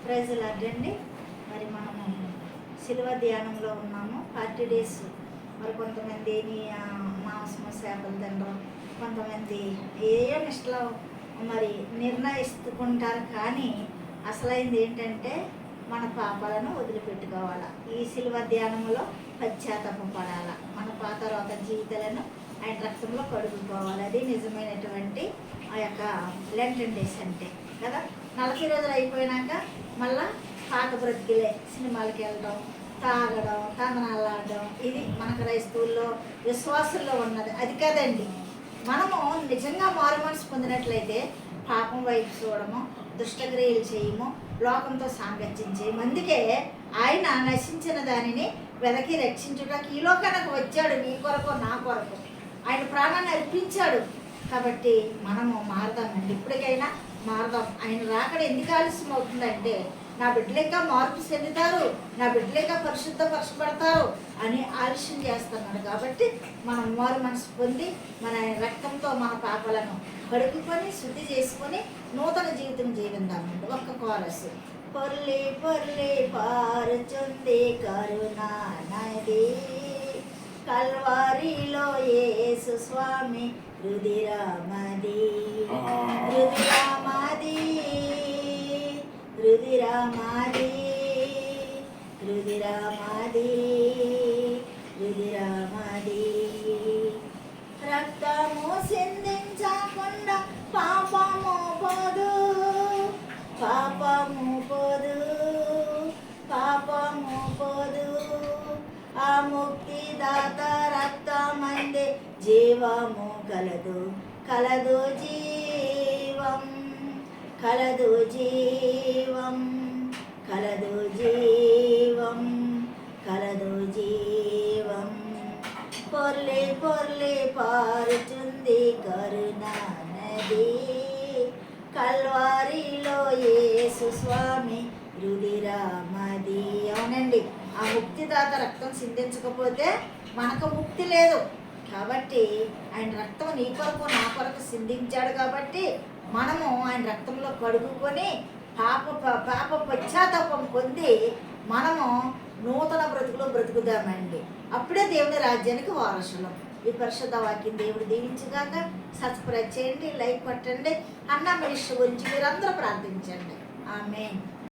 Praise లార్డండి. మరి మనము శిలువ ధ్యానంలో ఉన్నాము 40 డేస్. మరి కొంతమంది మాంసము చేపలు తినడం, కొంతమంది ఏ నిష్టలో మరి నిర్ణయిస్తుంటారు. కానీ అసలైంది ఏంటంటే మన పాపాలను వదిలిపెట్టుకోవాలా. ఈ శిలువ ధ్యానంలో పశ్చాత్తాపడాల. మన పాత రోత జీవితాలను ఆయన రక్తంలో కడుగుకోవాలి. అది నిజమైనటువంటి ఆ యొక్క లెంటన్ డేస్ అంటే కదా. 40 రోజులు అయిపోయినాక మళ్ళా పాత బ్రతికిలే సినిమాలకి వెళ్ళడం, తాగడం, తందనాలాడడం, ఇది మన క్రైస్తవుల్లో విశ్వాసుల్లో ఉన్నది. అది కదండి. మనము నిజంగా మారు మనసు పొందినట్లయితే పాపం వైపు చూడము, దుష్టక్రియలు చేయము, లోకంతో సాంగత్యం చేయము. అందుకే ఆయన నశించిన దానిని వెదకి రక్షించడానికి ఈ లోకానికి వచ్చాడు. నీ కొరకు, నా కొరకు ఆయన ప్రాణాన్ని అర్పించాడు. కాబట్టి మనము మారదామండి. ఇప్పటికైనా మారదాం. ఆయన రాకడ ఎందుకు ఆలస్యం అవుతుందంటే నా బిడ్డలేక మార్పు చెందుతారు, నా బిడ్డలేక పరిశుద్ధపరచబడతారు అని ఆలస్యం చేస్తున్నాడు. కాబట్టి మనం మారు మనసు పొంది మన రక్తంతో మన పాపాలను కడుక్కొని శుద్ధి చేసుకొని నూతన జీవితం జీవిద్దామండి. ఒక్క కోరస్. పొర్లి పొర్లి పారుచుంది కరుణా నది, కల్వారిలో యేసు స్వామి రుధిరమది, రుధిరమది, రుధిరమది, రుధిరమది, రుధిరమది. రక్తము సిందించకుండా పాపము పోదు, పాపము పోదు, పాపము పోదు. ఆ ముక్తిదాత రక్తమందే జీవము కలదు, కలదు జీవం, కలదు జీవం, కలదు జీవం, కలదు జీవం. పొర్లి పొర్లి పారుచుంది కరుణా నది, కల్వారిలో యేసు స్వామి రుధిరమది. అవునండి, ఆ ముక్తిదాత రక్తం సిందించకపోతే మనకు ముక్తి లేదు. కాబట్టి ఆయన రక్తం నీ కొరకు, నా కొరకు సిందించాడు. కాబట్టి మనము ఆయన రక్తంలో కడుగుకొని పాప పశ్చాత్తాపం పొంది మనము నూతన బ్రతుకులో బ్రతుకుదామండి. అప్పుడే దేవుని రాజ్యానికి వారసులం. ఈ పరిశుద్ధ వాక్యం దేవుడు దీవించుగాక. సబ్స్క్రైబ్ చేయండి, లైక్ కొట్టండి. అన్న మినిస్టర్ గురించి మీరందరూ ప్రార్థించండి. ఆమేన్.